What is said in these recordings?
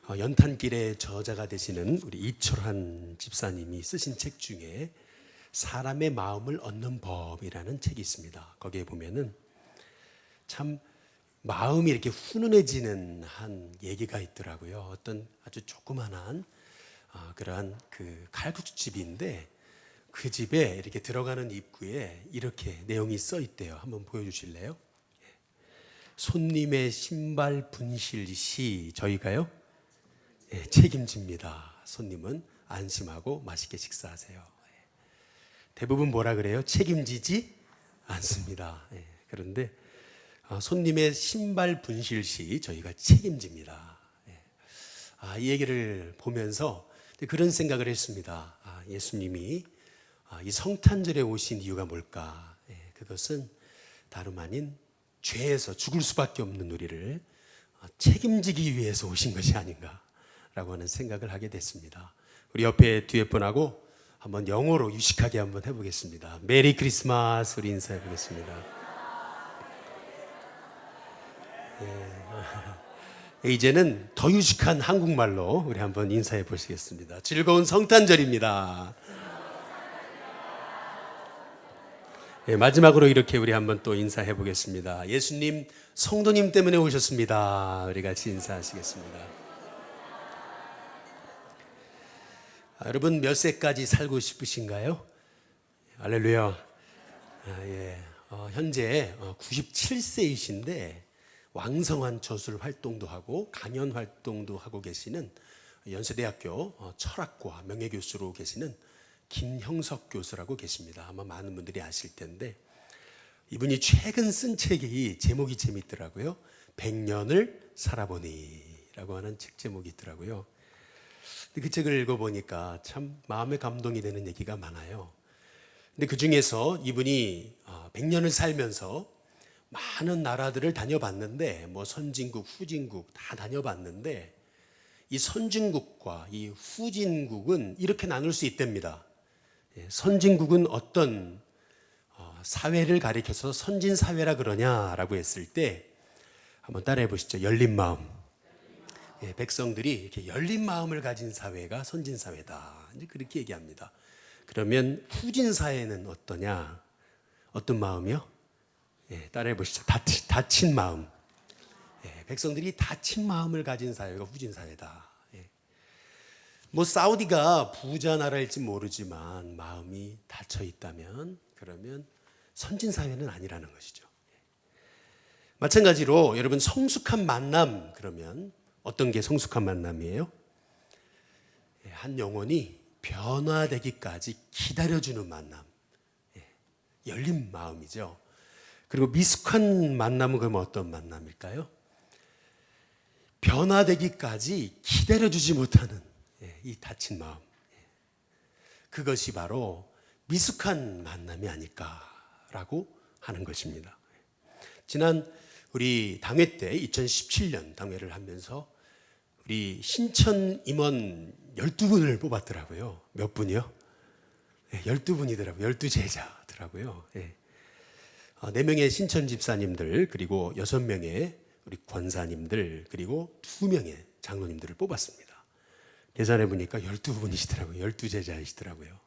연탄길의 저자가 되시는 우리 이철환 집사님이 쓰신 책 중에 사람의 마음을 얻는 법이라는 책이 있습니다. 거기에 보면은 참 마음이 이렇게 훈훈해지는 한 얘기가 있더라고요. 어떤 아주 조그만한 그러한 그 칼국수집인데 그 집에 이렇게 들어가는 입구에 이렇게 내용이 써 있대요. 한번 보여주실래요? 손님의 신발 분실 시 저희가요 책임집니다. 손님은 안심하고 맛있게 식사하세요. 대부분 뭐라 그래요? 책임지지 않습니다. 그런데 손님의 신발 분실 시 저희가 책임집니다. 이 얘기를 보면서 그런 생각을 했습니다. 예수님이 이 성탄절에 오신 이유가 뭘까? 그것은 다름 아닌 죄에서 죽을 수밖에 없는 우리를 책임지기 위해서 오신 것이 아닌가라고 하는 생각을 하게 됐습니다. 우리 옆에 뒤에 분하고 한번 영어로 유식하게 한번 해보겠습니다. 메리 크리스마스 우리 인사해 보겠습니다. 이제는 더 유식한 한국말로 우리 한번 인사해 보시겠습니다. 즐거운 성탄절입니다. 마지막으로 이렇게 우리 한번 또 인사해 보겠습니다. 예수님 성도님 때문에 오셨습니다. 우리 같이 인사하시겠습니다. 여러분 몇 세까지 살고 싶으신가요? 할렐루야. 현재 97세이신데 왕성한 저술 활동도 하고 강연 활동도 하고 계시는 연세대학교 철학과 명예교수로 계시는 김형석 교수라고 계십니다. 아마 많은 분들이 아실 텐데 이분이 최근 쓴 책이 제목이 재밌더라고요. 100년을 살아보니 라고 하는 책 제목이 있더라고요. 그 책을 읽어보니까 참 마음에 감동이 되는 얘기가 많아요. 근데 그 중에서 이분이 100년을 살면서 많은 나라들을 다녀봤는데 뭐 선진국, 후진국 다 다녀봤는데 이 선진국과 이 후진국은 이렇게 나눌 수 있답니다. 선진국은 어떤 사회를 가리켜서 선진사회라 그러냐라고 했을 때 한번 따라해 보시죠. 열린 마음. 백성들이 이렇게 열린 마음을 가진 사회가 선진사회다. 이제 그렇게 얘기합니다. 그러면 후진사회는 어떠냐? 어떤 마음이요? 따라해 보시죠. 닫힌 마음. 백성들이 닫힌 마음을 가진 사회가 후진사회다. 뭐 사우디가 부자 나라일지 모르지만 마음이 닫혀 있다면 그러면 선진사회는 아니라는 것이죠. 마찬가지로 여러분 성숙한 만남 그러면 어떤 게 성숙한 만남이에요? 한 영혼이 변화되기까지 기다려주는 만남. 열린 마음이죠. 그리고 미숙한 만남은 그럼 어떤 만남일까요? 변화되기까지 기다려주지 못하는 이 닫힌 마음. 그것이 바로 미숙한 만남이 아닐까라고 하는 것입니다. 지난 우리 당회 때 2017년 당회를 하면서 우리 신천 임원 12분을 뽑았더라고요. 몇 분이요? 12분이더라고요. 12제자더라고요. 4명의 신천 집사님들 그리고 6명의 우리 권사님들 그리고 2명의 장로님들을 뽑았습니다. 계산해 보니까 12분이시더라고요. 12제자이시더라고요.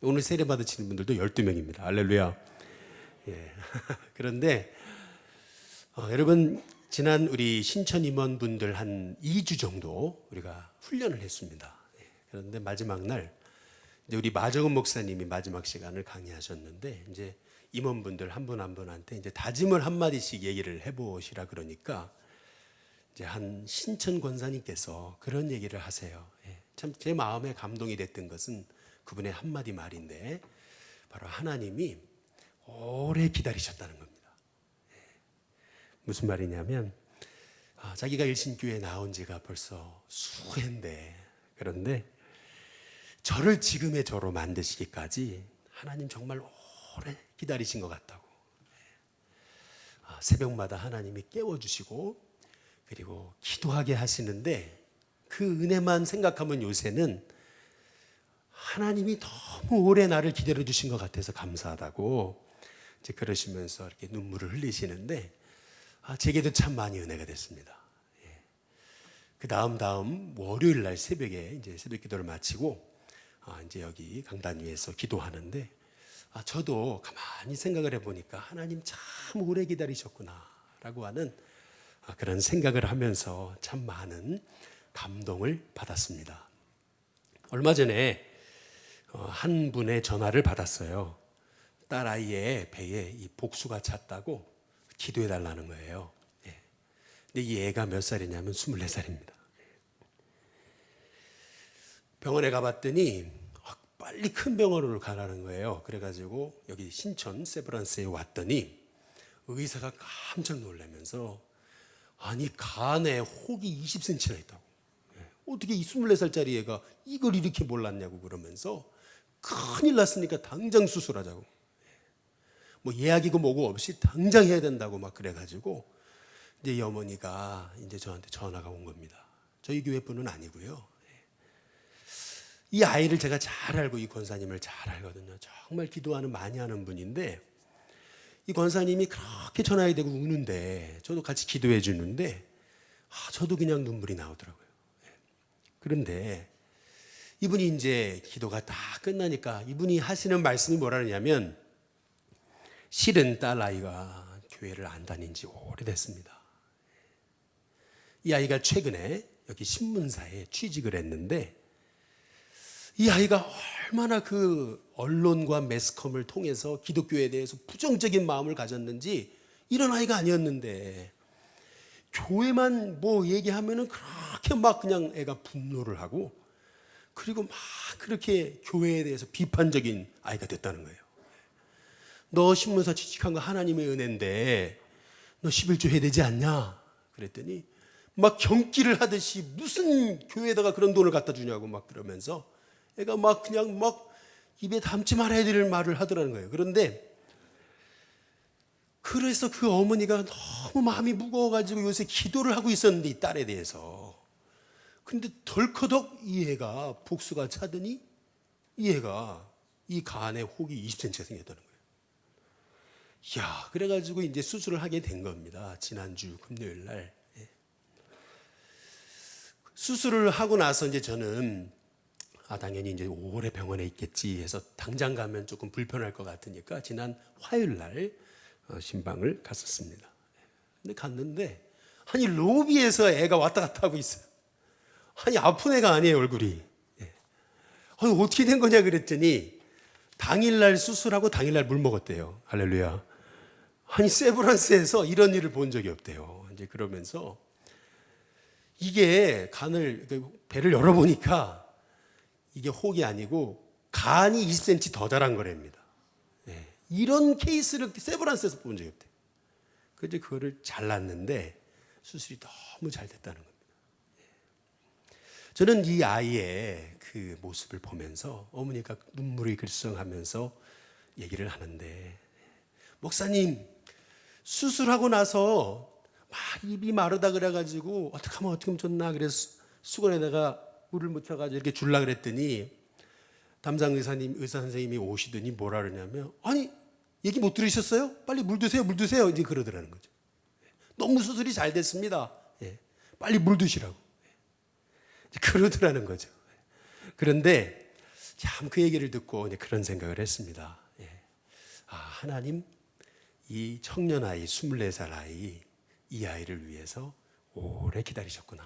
오늘 세례 받으시는 분들도 12명입니다. 할렐루야. 그런데 여러분 지난 우리 신천 임원분들 한 2주 정도 우리가 훈련을 했습니다. 그런데 마지막 날 이제 우리 마정은 목사님이 마지막 시간을 강의하셨는데 이제 임원분들 한 분 한 분한테 이제 다짐을 한 마디씩 얘기를 해보시라 그러니까 이제 한 신천 권사님께서 그런 얘기를 하세요. 참 제 마음에 감동이 됐던 것은 그분의 한마디 말인데 바로 하나님이 오래 기다리셨다는 겁니다. 무슨 말이냐면 자기가 일신교회에 나온 지가 벌써 수해인데 그런데 저를 지금의 저로 만드시기까지 하나님 정말 오래 기다리신 것 같다고. 새벽마다 하나님이 깨워주시고 그리고 기도하게 하시는데 그 은혜만 생각하면 요새는 하나님이 너무 오래 나를 기다려 주신 것 같아서 감사하다고 이제 그러시면서 이렇게 눈물을 흘리시는데 제게도 참 많이 은혜가 됐습니다. 그 다음 월요일 날 새벽에 이제 새벽 기도를 마치고 이제 여기 강단 위에서 기도하는데 저도 가만히 생각을 해보니까 하나님 참 오래 기다리셨구나라고 하는 그런 생각을 하면서 참 많은 감동을 받았습니다. 얼마 전에 한 분의 전화를 받았어요. 딸아이의 배에 이 복수가 찼다고 기도해 달라는 거예요. 근데 이 애가 몇 살이냐면 24살입니다. 병원에 가봤더니 빨리 큰 병원으로 가라는 거예요. 그래가지고 여기 신촌 세브란스에 왔더니 의사가 깜짝 놀라면서 아니 간에 혹이 20cm나 있다고. 어떻게 이 24살짜리 애가 이걸 이렇게 몰랐냐고 그러면서 큰일 났으니까 당장 수술하자고. 뭐 예약이고 뭐고 없이 당장 해야 된다고 막 그래가지고 이제 이 어머니가 이제 저한테 전화가 온 겁니다. 저희 교회 분은 아니고요. 이 아이를 제가 잘 알고 이 권사님을 잘 알거든요. 정말 기도하는 많이 하는 분인데 이 권사님이 그렇게 전화에 대고 우는데 저도 같이 기도해 주는데 저도 그냥 눈물이 나오더라고요. 그런데 이분이 이제 기도가 다 끝나니까 이분이 하시는 말씀이 뭐라냐면 실은 딸아이가 교회를 안 다닌 지 오래됐습니다. 이 아이가 최근에 여기 신문사에 취직을 했는데 이 아이가 얼마나 그 언론과 매스컴을 통해서 기독교에 대해서 부정적인 마음을 가졌는지 이런 아이가 아니었는데 교회만 뭐 얘기하면은 그렇게 막 그냥 애가 분노를 하고 그리고 막 그렇게 교회에 대해서 비판적인 아이가 됐다는 거예요. 너 신문사 취직한 거 하나님의 은혜인데 너 11조 해야 되지 않냐? 그랬더니 막 경기를 하듯이 무슨 교회에다가 그런 돈을 갖다 주냐고 막 그러면서 애가 막 그냥 막 입에 담지 말아야 될 말을 하더라는 거예요. 그런데 그래서 그 어머니가 너무 마음이 무거워가지고 요새 기도를 하고 있었는데 이 딸에 대해서. 근데 덜커덕 이 애가 복수가 차더니 이 애가 이 간에 혹이 20cm가 생겼다는 거예요. 이야, 그래가지고 이제 수술을 하게 된 겁니다. 지난주 금요일 날. 수술을 하고 나서 이제 저는 당연히 이제 오래 병원에 있겠지 해서 당장 가면 조금 불편할 것 같으니까 지난 화요일 날 신방을 갔었습니다. 근데 갔는데 아니 로비에서 애가 왔다 갔다 하고 있어요. 아니 아픈 애가 아니에요 얼굴이. 아니 어떻게 된 거냐 그랬더니 당일날 수술하고 당일날 물 먹었대요. 할렐루야. 아니 세브란스에서 이런 일을 본 적이 없대요. 이제 그러면서 이게 간을 배를 열어보니까 이게 혹이 아니고 간이 20cm 더 자란 거랍니다. 이런 케이스를 세브란스에서 본 적이 없대요. 그래서 그거를 잘랐는데 수술이 너무 잘 됐다는 겁니다. 저는 이 아이의 그 모습을 보면서 어머니가 눈물이 글썽하면서 얘기를 하는데 목사님 수술하고 나서 막 입이 마르다 그래가지고 어떻게 하면 좋나 그래서 수건에다가 물을 묻혀가지고 이렇게 줄라 그랬더니 담당 의사 선생님이 오시더니 뭐라 그러냐면 아니 얘기 못 들으셨어요? 빨리 물 드세요 물 드세요 이제 그러더라는 거죠. 너무 수술이 잘 됐습니다. 빨리 물 드시라고 그러더라는 거죠. 그런데 참 그 얘기를 듣고 이제 그런 생각을 했습니다. 하나님 이 청년 아이 24살 아이 이 아이를 위해서 오래 기다리셨구나.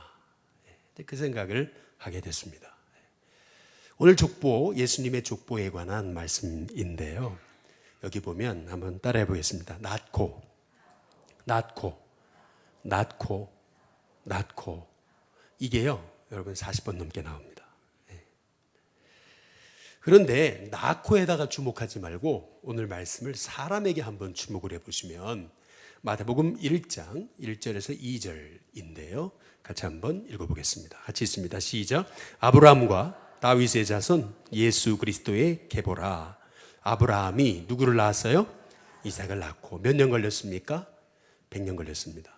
그 생각을 하게 됐습니다. 오늘 족보 예수님의 족보에 관한 말씀인데요. 여기 보면 한번 따라해 보겠습니다. 낳고 이게요 여러분 40번 넘게 나옵니다. 그런데 낳고에다가 주목하지 말고 오늘 말씀을 사람에게 한번 주목을 해보시면 마태복음 1장 1절에서 2절인데요. 같이 한번 읽어보겠습니다. 같이 있습니다. 시작. 아브라함과 다윗의 자손 예수 그리스도의 계보라. 아브라함이 누구를 낳았어요? 이삭을 낳고 몇 년 걸렸습니까? 100년 걸렸습니다.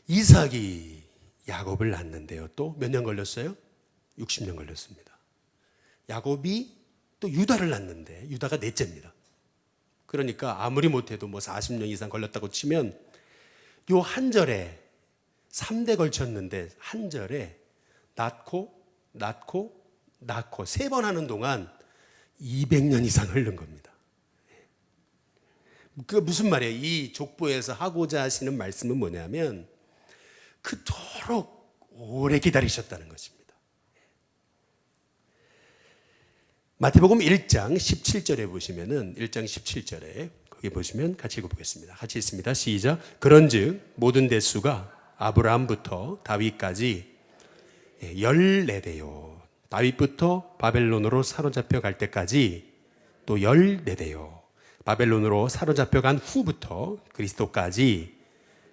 이삭이 야곱을 낳는데요. 또 몇 년 걸렸어요? 60년 걸렸습니다. 야곱이 또 유다를 낳는데 유다가 넷째입니다. 그러니까 아무리 못해도 뭐 40년 이상 걸렸다고 치면 요 한 절에 3대 걸쳤는데 한 절에 낳고 세 번 하는 동안 200년 이상 흐른 겁니다. 그게 무슨 말이에요? 이 족보에서 하고자 하시는 말씀은 뭐냐면 그토록 오래 기다리셨다는 것입니다. 마태복음 1장 17절에 보시면은 1장 17절에 거기 보시면 같이 읽어보겠습니다. 같이 읽습니다. 시작. 그런즉 모든 대수가 아브라함부터 다윗까지 14대요. 다윗부터 바벨론으로 사로잡혀 갈 때까지 또 14대요. 바벨론으로 사로잡혀 간 후부터 그리스도까지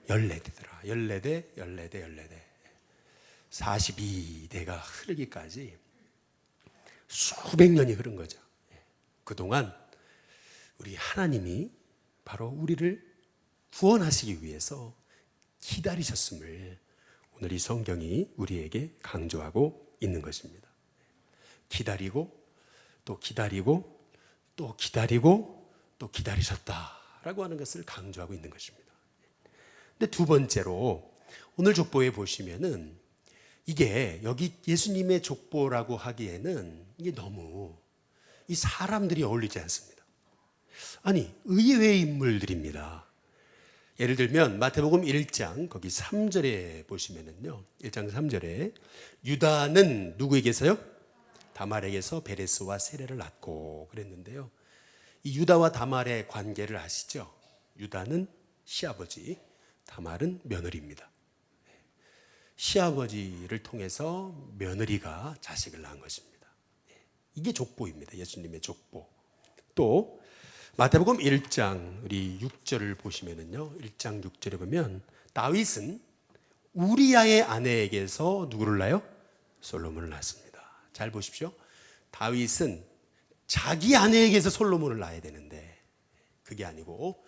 14대더라. 14대. 42대가 흐르기까지 수백 년이 흐른 거죠. 그동안 우리 하나님이 바로 우리를 구원하시기 위해서 기다리셨음을 오늘 이 성경이 우리에게 강조하고 있는 것입니다. 기다리고 또 기다리고 또 기다리고 또 기다리셨다라고 하는 것을 강조하고 있는 것입니다. 근데 두 번째로 오늘 족보에 보시면은 이게 여기 예수님의 족보라고 하기에는 이게 너무 이 사람들이 어울리지 않습니다. 아니, 의외의 인물들입니다. 예를 들면 마태복음 1장 거기 3절에 보시면은요. 1장 3절에 유다는 누구에게서요? 다말에게서 베레스와 세레를 낳고 그랬는데요. 이 유다와 다말의 관계를 아시죠? 유다는 시아버지, 다말은 며느리입니다. 시아버지를 통해서 며느리가 자식을 낳은 것입니다. 이게 족보입니다. 예수님의 족보. 또 마태복음 1장 우리 6절을 보시면은요. 1장 6절에 보면 다윗은 우리아의 아내에게서 누구를 낳아요? 솔로몬을 낳습니다. 잘 보십시오. 다윗은 자기 아내에게서 솔로몬을 낳아야 되는데 그게 아니고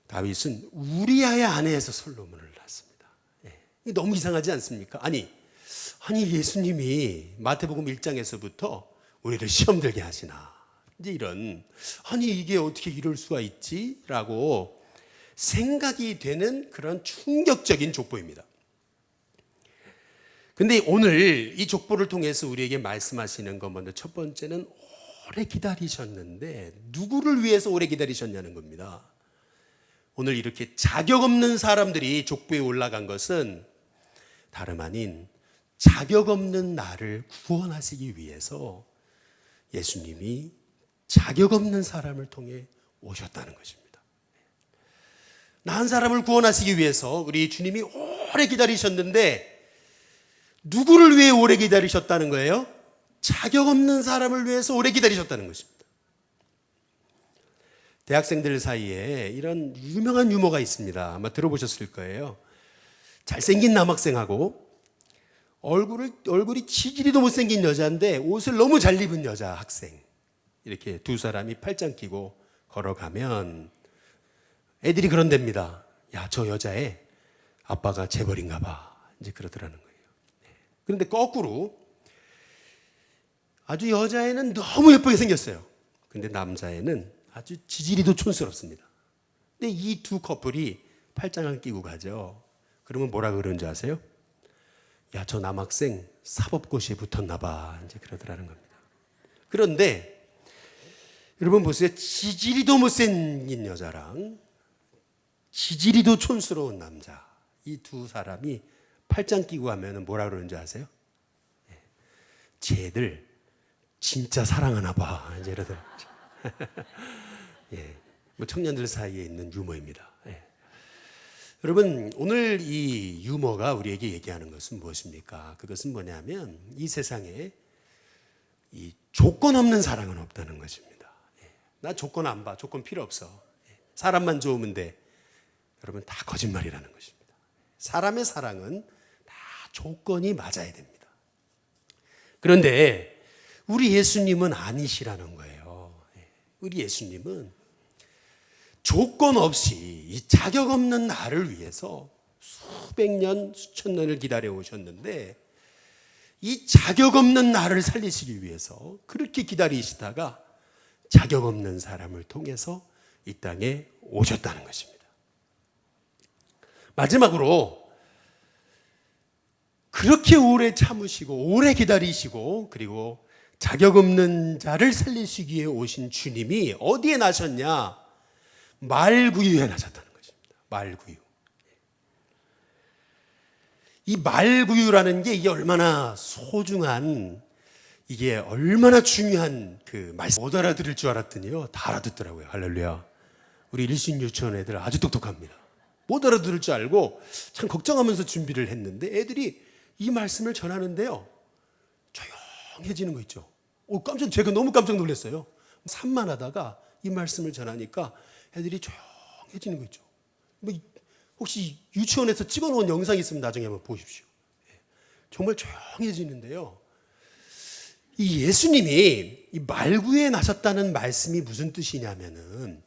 다윗은 우리아의 아내에서 솔로몬을 낳습니다. 너무 이상하지 않습니까? 아니 예수님이 마태복음 1장에서부터 우리를 시험 들게 하시나? 이제 이런 아니 이게 어떻게 이럴 수가 있지? 라고 생각이 되는 그런 충격적인 족보입니다. 근데 오늘 이 족보를 통해서 우리에게 말씀하시는 것 먼저 첫 번째는 오래 기다리셨는데 누구를 위해서 오래 기다리셨냐는 겁니다. 오늘 이렇게 자격 없는 사람들이 족보에 올라간 것은 다름 아닌 자격 없는 나를 구원하시기 위해서 예수님이 자격 없는 사람을 통해 오셨다는 것입니다. 나 한 사람을 구원하시기 위해서 우리 주님이 오래 기다리셨는데 누구를 위해 오래 기다리셨다는 거예요? 자격 없는 사람을 위해서 오래 기다리셨다는 것입니다. 대학생들 사이에 이런 유명한 유머가 있습니다. 아마 들어보셨을 거예요. 잘생긴 남학생하고 얼굴이 지지리도 못생긴 여자인데 옷을 너무 잘 입은 여자 학생, 이렇게 두 사람이 팔짱 끼고 걸어가면 애들이 그런답니다. 야, 저 여자애 아빠가 재벌인가 봐. 이제 그러더라는 거예요. 그런데 거꾸로 아주 여자애는 너무 예쁘게 생겼어요. 근데 남자애는 아주 지지리도 촌스럽습니다. 근데 이 두 커플이 팔짱을 끼고 가죠. 그러면 뭐라 그러는지 아세요? 야, 저 남학생 사법고시에 붙었나 봐. 이제 그러더라는 겁니다. 그런데 여러분 보세요. 지지리도 못생긴 여자랑 지지리도 촌스러운 남자, 이 두 사람이 팔짱 끼고 하면 뭐라 그러는지 아세요? 쟤들 진짜 사랑하나 봐. 이제 이러더라고요. 예, 뭐 청년들 사이에 있는 유머입니다. 예. 여러분, 오늘 이 유머가 우리에게 얘기하는 것은 무엇입니까? 그것은 뭐냐면 이 세상에 이 조건 없는 사랑은 없다는 것입니다. 예. 나 조건 안 봐. 조건 필요 없어. 예. 사람만 좋으면 돼. 여러분, 다 거짓말이라는 것입니다. 사람의 사랑은 다 조건이 맞아야 됩니다. 그런데 우리 예수님은 아니시라는 거예요. 예. 우리 예수님은 조건 없이 이 자격 없는 나를 위해서 수백 년, 수천 년을 기다려 오셨는데 이 자격 없는 나를 살리시기 위해서 그렇게 기다리시다가 자격 없는 사람을 통해서 이 땅에 오셨다는 것입니다. 마지막으로 그렇게 오래 참으시고 오래 기다리시고 그리고 자격 없는 자를 살리시기 위해 오신 주님이 어디에 나셨냐? 말구유에 나셨다는 것입니다. 말구유. 이 말구유라는 게 이게 얼마나 소중한, 이게 얼마나 중요한 그 말씀. 못 알아들을 줄 알았더니요, 다 알아듣더라고요. 할렐루야. 우리 일신 유치원 애들 아주 똑똑합니다. 못 알아들을 줄 알고 참 걱정하면서 준비를 했는데 애들이 이 말씀을 전하는데요, 조용해지는 거 있죠. 제가 너무 깜짝 놀랐어요. 산만하다가 이 말씀을 전하니까 애들이 조용해지는 거 있죠. 혹시 유치원에서 찍어놓은 영상이 있으면 나중에 한번 보십시오. 정말 조용해지는데요, 이 예수님이 이 말구유에 나셨다는 말씀이 무슨 뜻이냐면은,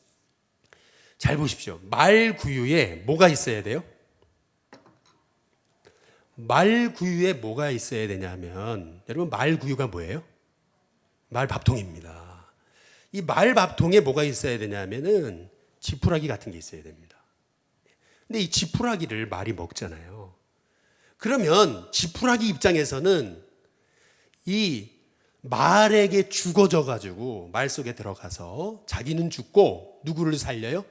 잘 보십시오. 말구유에 뭐가 있어야 돼요? 말구유에 뭐가 있어야 되냐면, 여러분, 말구유가 뭐예요? 말밥통입니다. 이 말밥통에 뭐가 있어야 되냐면은 지푸라기 같은 게 있어야 됩니다. 근데 이 지푸라기를 말이 먹잖아요. 그러면 지푸라기 입장에서는 이 말에게 죽어져 가지고 말 속에 들어가서 자기는 죽고 누구를 살려요?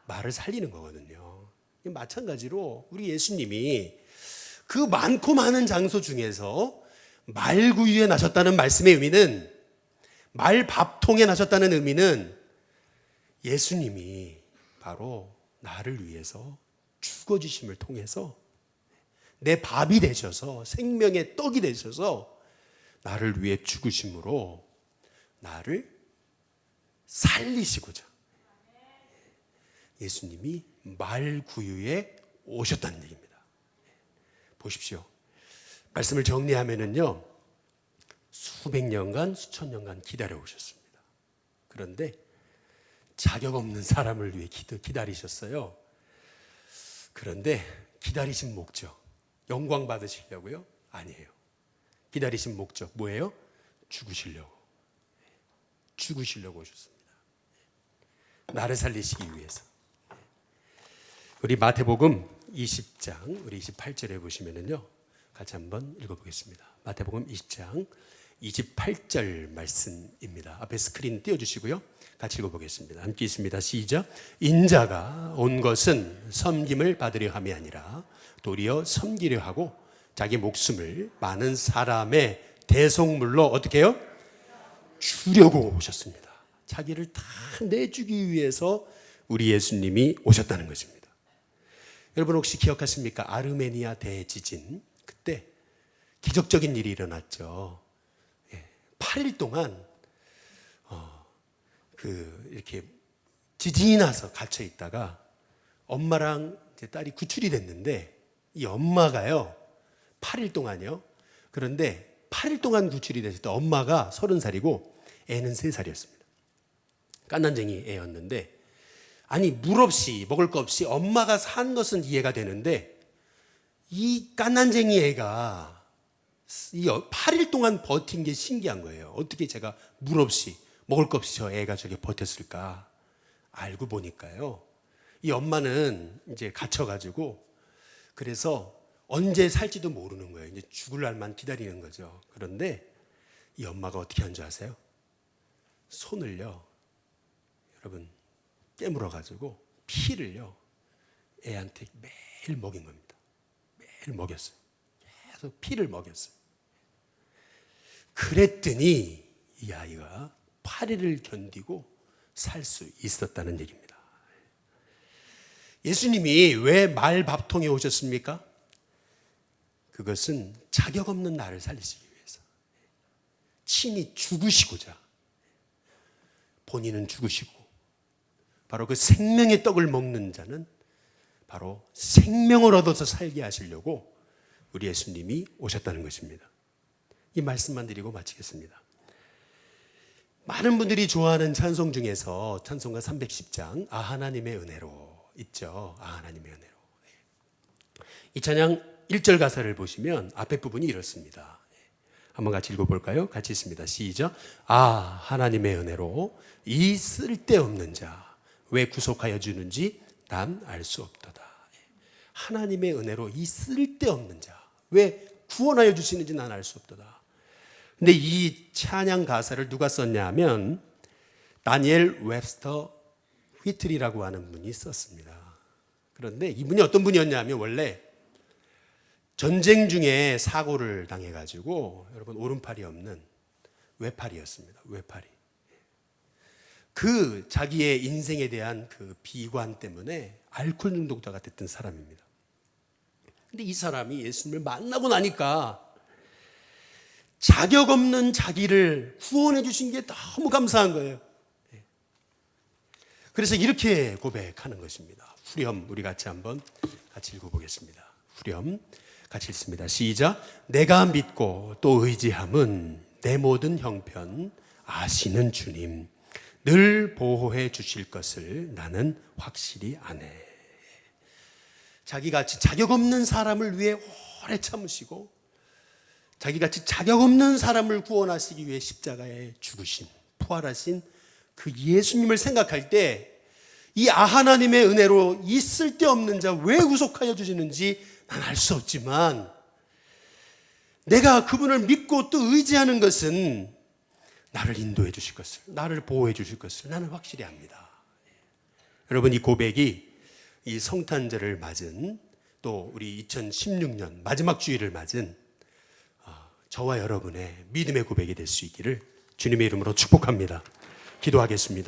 말을 살리는 거거든요. 마찬가지로 우리 예수님이 그 많고 많은 장소 중에서 말구유에 나셨다는 말씀의 의미는, 말밥통에 나셨다는 의미는 예수님이 바로 나를 위해서 죽어주심을 통해서 내 밥이 되셔서 생명의 떡이 되셔서 나를 위해 죽으심으로 나를 살리시고자 예수님이 말구유에 오셨다는 얘기입니다. 보십시오. 말씀을 정리하면은요, 수백 년간, 수천 년간 기다려 오셨습니다. 그런데 자격 없는 사람을 위해 기다리셨어요. 그런데 기다리신 목적, 영광 받으시려고요? 아니에요. 기다리신 목적 뭐예요? 죽으시려고 오셨습니다. 나를 살리시기 위해서. 우리 마태복음 20장 우리 28절에 보시면은요, 같이 한번 읽어보겠습니다. 마태복음 20장 28절 말씀입니다. 앞에 스크린 띄워주시고요, 같이 읽어보겠습니다. 함께 있습니다. 시작. 인자가 온 것은 섬김을 받으려 함이 아니라 도리어 섬기려 하고 자기 목숨을 많은 사람의 대속물로 어떻게 해요? 주려고 오셨습니다. 자기를 다 내주기 위해서 우리 예수님이 오셨다는 것입니다. 여러분 혹시 기억하십니까? 아르메니아 대지진, 그때 기적적인 일이 일어났죠. 8일 동안 이렇게 지진이 나서 갇혀 있다가 엄마랑 이제 딸이 구출이 됐는데, 이 엄마가요 8일 동안요, 그런데 8일 동안 구출이 됐을 때 엄마가 30살이고 애는 3살이었습니다. 깐난쟁이 애였는데, 아니 물 없이 먹을 거 없이 엄마가 산 것은 이해가 되는데 이 깐난쟁이 애가 이 8일 동안 버틴 게 신기한 거예요. 어떻게 제가 물 없이 먹을 거 없이 저 애가 저게 버텼을까? 알고 보니까요, 이 엄마는 이제 갇혀가지고 그래서 언제 살지도 모르는 거예요. 이제 죽을 날만 기다리는 거죠. 그런데 이 엄마가 어떻게 한 줄 아세요? 손을요, 여러분, 깨물어가지고 피를요 애한테 매일 먹인 겁니다. 매일 먹였어요. 계속 피를 먹였어요. 그랬더니 이 아이가 8일을 견디고 살 수 있었다는 얘기입니다. 예수님이 왜 말밥통에 오셨습니까? 그것은 자격 없는 나를 살리시기 위해서 친히 죽으시고자, 본인은 죽으시고 바로 그 생명의 떡을 먹는 자는 바로 생명을 얻어서 살게 하시려고 우리 예수님이 오셨다는 것입니다. 이 말씀만 드리고 마치겠습니다. 많은 분들이 좋아하는 찬송 중에서 찬송가 310장 아 하나님의 은혜로 있죠. 아 하나님의 은혜로. 이 찬양 1절 가사를 보시면 앞에 부분이 이렇습니다. 한번 같이 읽어볼까요? 같이 있습니다. 시작. 아 하나님의 은혜로 이 쓸데없는 자 왜 구속하여 주는지 난 알 수 없도다. 하나님의 은혜로 이 쓸데없는 자 왜 구원하여 주시는지 난 알 수 없도다. 근데 이 찬양 가사를 누가 썼냐면 다니엘 웹스터 휘트리라고 하는 분이 썼습니다. 그런데 이분이 어떤 분이었냐면 원래 전쟁 중에 사고를 당해가지고 여러분 오른팔이 없는 외팔이었습니다. 외팔이. 그 자기의 인생에 대한 그 비관 때문에 알코올 중독자가 됐던 사람입니다. 근데 이 사람이 예수님을 만나고 나니까 자격 없는 자기를 구원해 주신 게 너무 감사한 거예요. 그래서 이렇게 고백하는 것입니다. 후렴 우리 같이 한번 같이 읽어보겠습니다. 후렴 같이 읽습니다. 시작. 내가 믿고 또 의지함은 내 모든 형편 아시는 주님 늘 보호해 주실 것을 나는 확실히 아네. 자기같이 자격 없는 사람을 위해 오래 참으시고 자기같이 자격 없는 사람을 구원하시기 위해 십자가에 죽으신 부활하신 그 예수님을 생각할 때 이 하나님의 은혜로 이 쓸데없는 자 왜 구속하여 주시는지 난 알 수 없지만 내가 그분을 믿고 또 의지하는 것은 나를 인도해 주실 것을, 나를 보호해 주실 것을 나는 확실히 압니다. 여러분 이 고백이 이 성탄절을 맞은 또 우리 2016년 마지막 주일을 맞은 저와 여러분의 믿음의 고백이 될 수 있기를 주님의 이름으로 축복합니다. 기도하겠습니다.